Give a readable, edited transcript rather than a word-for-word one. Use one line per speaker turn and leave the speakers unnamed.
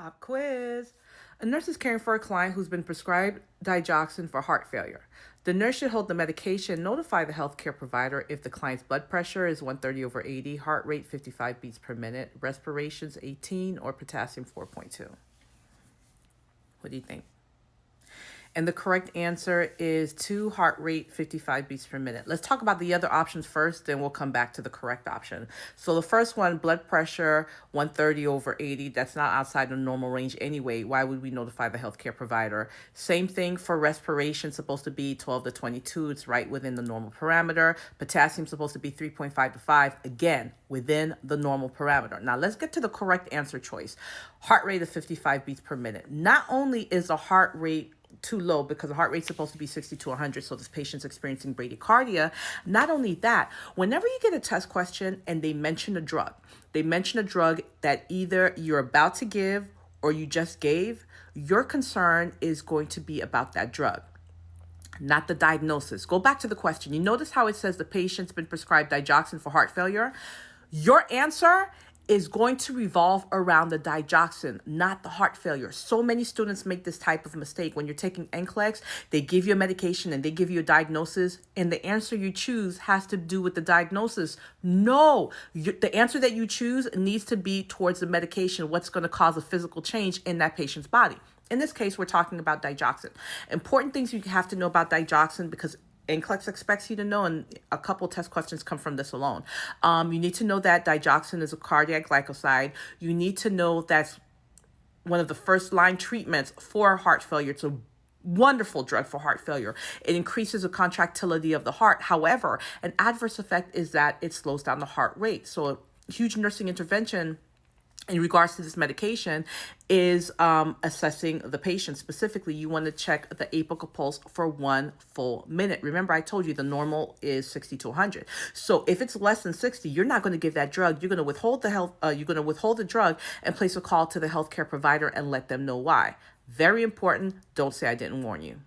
Pop quiz. A nurse is caring for a client who's been prescribed digoxin for heart failure. The nurse should hold the medication, notify the healthcare provider if the client's blood pressure is 130 over 80, heart rate 55 beats per minute, respirations 18, or potassium 4.2. What do you think? And the correct answer is 2, heart rate 55 beats per minute. Let's talk about the other options first, then we'll come back to the correct option. So the first one, blood pressure 130 over 80, that's not outside the normal range anyway. Why would we notify the healthcare provider? Same thing for respiration, supposed to be 12 to 22. It's right within the normal parameter. Potassium supposed to be 3.5 to 5, again, within the normal parameter. Now let's get to the correct answer choice. Heart rate of 55 beats per minute. Not only is the heart rate too low because the heart rate's supposed to be 60 to 100, so this patient's experiencing bradycardia. Not only that, whenever you get a test question and they mention a drug that either you're about to give or you just gave, your concern is going to be about that drug, not the diagnosis. Go back to the question. You notice how it says the patient's been prescribed digoxin for heart failure? Your answer is going to revolve around the digoxin, not the heart failure. So many students make this type of mistake. When you're taking NCLEX, they give you a medication and they give you a diagnosis, and the answer you choose has to do with the diagnosis. No, the answer that you choose needs to be towards the medication, what's going to cause a physical change in that patient's body. In this case, we're talking about digoxin. Important things you have to know about digoxin, because NCLEX expects you to know, and a couple test questions come from this alone. You need to know that digoxin is a cardiac glycoside. You need to know that's one of the first line treatments for heart failure. It's a wonderful drug for heart failure. It increases the contractility of the heart. However, an adverse effect is that it slows down the heart rate. So a huge nursing intervention in regards to this medication is assessing the patient. Specifically, you want to check the apical pulse for 1 full minute. Remember, I told you the normal is 60 to 100. So if it's less than 60, you're not going to give that drug. You're going to withhold the drug and place a call to the healthcare provider and let them know why. Very important. Don't say I didn't warn you.